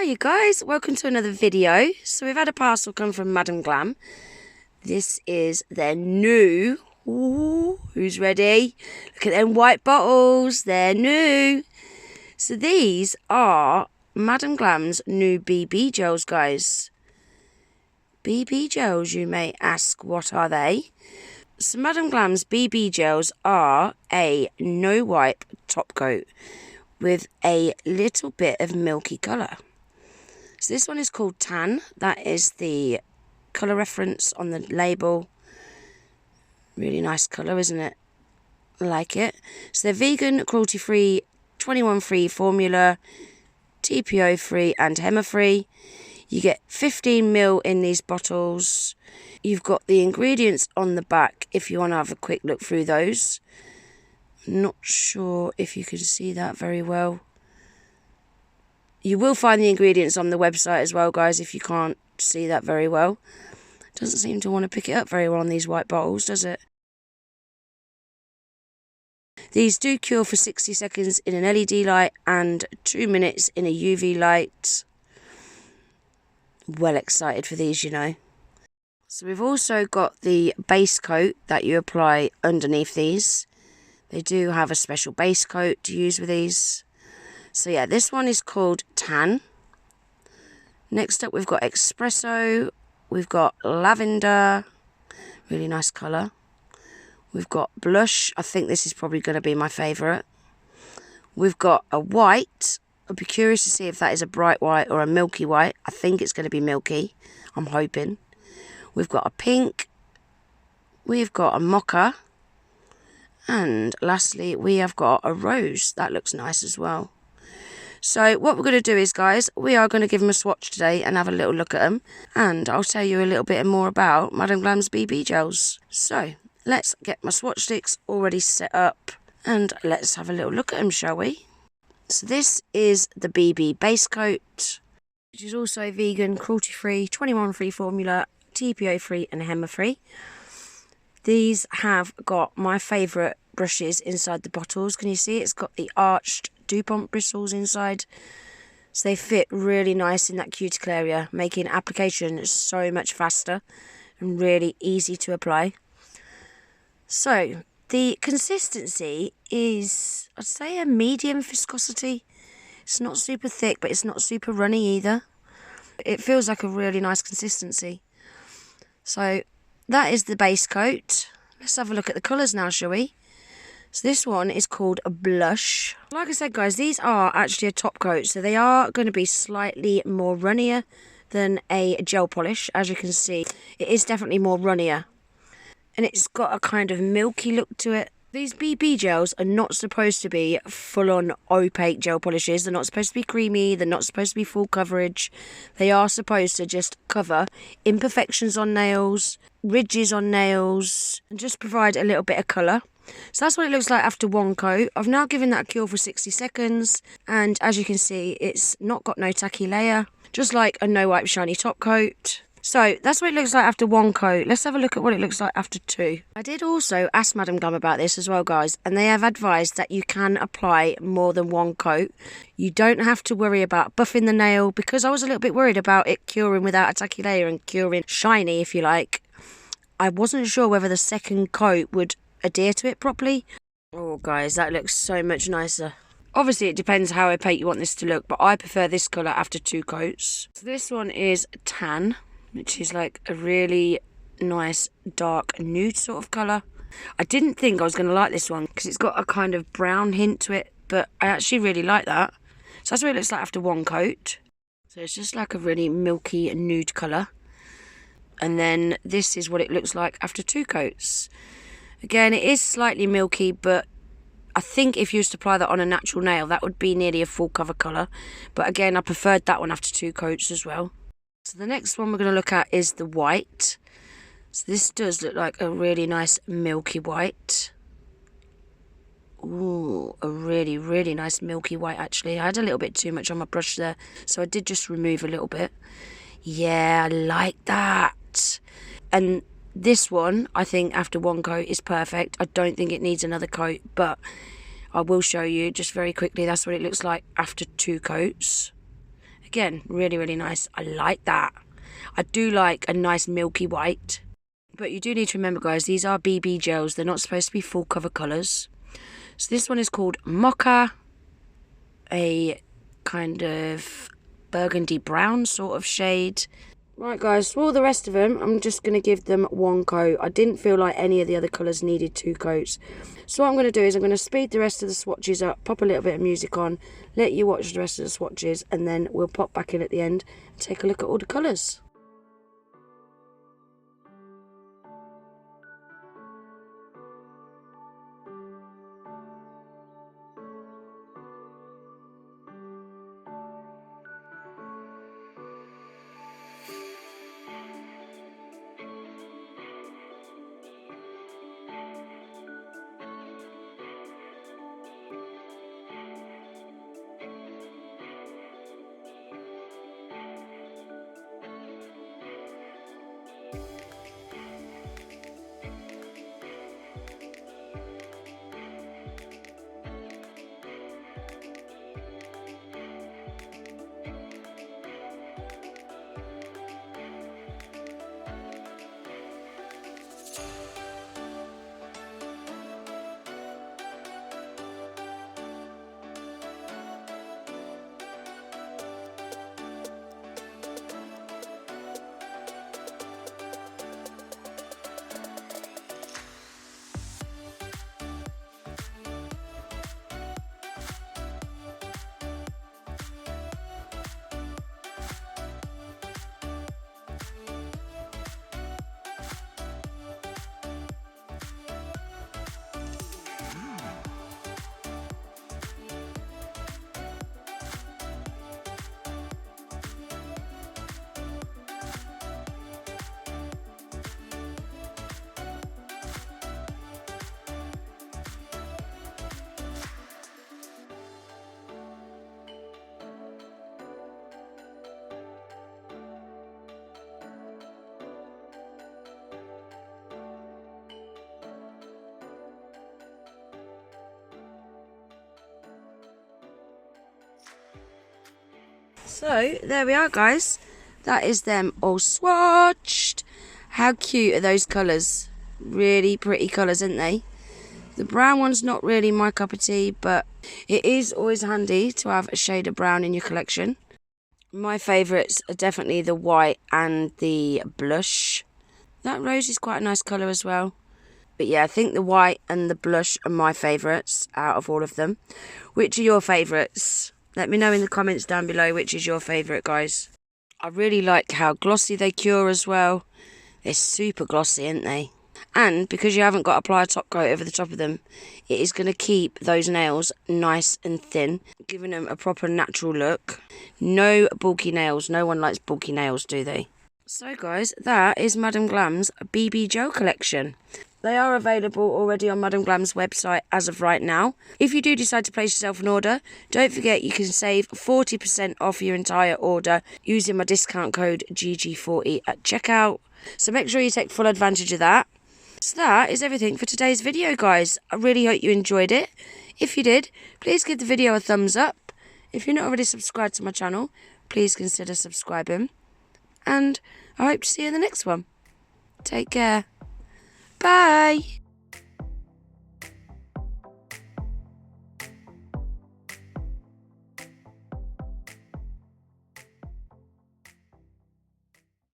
you guys, welcome to another video. So we've had a parcel come from Madam Glam. This is their new, ooh, who's ready? Look at them white bottles, they're new. So these are Madam Glam's new BB gels, guys. BB gels, you may ask, what are they? So Madam Glam's BB gels are a no wipe top coat with a little bit of milky colour. So this one is called Tan. That is the colour reference on the label. Really nice colour, isn't it? I like it. So they're vegan, cruelty-free, 21-free formula, TPO-free and Hema-free. You get 15ml in these bottles. You've got the ingredients on the back if you want to have a quick look through those. Not sure if you can see that very well. You will find the ingredients on the website as well, guys, if you can't see that very well. Doesn't seem to want to pick it up very well on these white bottles, does it? These do cure for 60 seconds in an LED light and 2 minutes in a UV light. Well excited for these, you know. So we've also got the base coat that you apply underneath these. They do have a special base coat to use with these. So yeah, this one is called Tan. Next up we've got Espresso. We've got Lavender. Really nice colour. We've got Blush. I think this is probably going to be my favourite. We've got a White. I'd be curious to see if that is a bright white or a milky white. I think it's going to be milky. I'm hoping. We've got a Pink. We've got a Mocha. And lastly, we have got a Rose. That looks nice as well. So what we're going to do is, guys, we are going to give them a swatch today and have a little look at them. And I'll tell you a little bit more about Madam Glam's BB gels. So let's get my swatch sticks already set up. And let's have a little look at them, shall we? So this is the BB base coat, which is also vegan, cruelty-free, 21-free formula, TPO-free and Hema-free. These have got my favourite brushes inside the bottles. Can you see? It's got the arched DuPont bristles inside. So they fit really nice in that cuticle area, making application so much faster and really easy to apply. So the consistency is, I'd say, a medium viscosity. It's not super thick, but it's not super runny either. It feels like a really nice consistency. So that is the base coat. Let's have a look at the colours now, shall we? So this one is called a Blush. Like I said, guys, these are actually a top coat, so they are going to be slightly more runnier than a gel polish. As you can see, it is definitely more runnier. And it's got a kind of milky look to it. These BB gels are not supposed to be full-on opaque gel polishes. They're not supposed to be creamy. They're not supposed to be full coverage. They are supposed to just cover imperfections on nails, ridges on nails, and just provide a little bit of colour. So that's what it looks like after one coat. I've now given that a cure for 60 seconds. And as you can see, it's not got no tacky layer, just like a no-wipe shiny top coat. So that's what it looks like after one coat. Let's have a look at what it looks like after two. I did also ask Madam Glam about this as well, guys, and they have advised that you can apply more than one coat. You don't have to worry about buffing the nail, because I was a little bit worried about it curing without a tacky layer and curing shiny, if you like. I wasn't sure whether the second coat would adhere to it properly. Oh, guys, that looks so much nicer. Obviously, it depends how opaque you want this to look, but I prefer this colour after two coats. So this one is Tan, which is like a really nice dark nude sort of colour. I didn't think I was going to like this one because it's got a kind of brown hint to it, but I actually really like that. So that's what it looks like after one coat. So it's just like a really milky nude colour. And then this is what it looks like after two coats. Again, it is slightly milky, but I think if you used to apply that on a natural nail, that would be nearly a full cover colour. But again, I preferred that one after two coats as well. So the next one we're going to look at is the white. So this does look like a really nice milky white. Ooh, a really, really nice milky white, actually. I had a little bit too much on my brush there, so I did just remove a little bit. Yeah, I like that. And this one, I think, after one coat is perfect. I don't think it needs another coat, but I will show you just very quickly. That's what it looks like after two coats. Again, really, really nice. I like that. I do like a nice milky white. But you do need to remember, guys, these are BB gels. They're not supposed to be full cover colours. So this one is called Mocha, a kind of burgundy brown sort of shade. Right, guys, for all the rest of them, I'm just going to give them one coat. I didn't feel like any of the other colours needed 2 coats. So what I'm going to do is I'm going to speed the rest of the swatches up, pop a little bit of music on, let you watch the rest of the swatches, and then we'll pop back in at the end and take a look at all the colours. So, there we are, guys. That is them all swatched. How cute are those colours? Really pretty colours, aren't they? The brown one's not really my cup of tea, but it is always handy to have a shade of brown in your collection. My favourites are definitely the white and the blush. That rose is quite a nice colour as well. But yeah, I think the white and the blush are my favourites out of all of them. Which are your favourites? Let me know in the comments down below which is your favourite, guys. I really like how glossy they cure as well. They're super glossy, aren't they? And because you haven't got to apply a top coat over the top of them, it is going to keep those nails nice and thin, giving them a proper natural look. No bulky nails. No one likes bulky nails, do they? So guys, that is Madam Glam's BB gel collection. They are available already on Madam Glam's website as of right now. If you do decide to place yourself an order, don't forget you can save 40% off your entire order using my discount code GG40 at checkout. So make sure you take full advantage of that. So that is everything for today's video, guys. I really hope you enjoyed it. If you did, please give the video a thumbs up. If you're not already subscribed to my channel, please consider subscribing. And I hope to see you in the next one. Take care. Bye.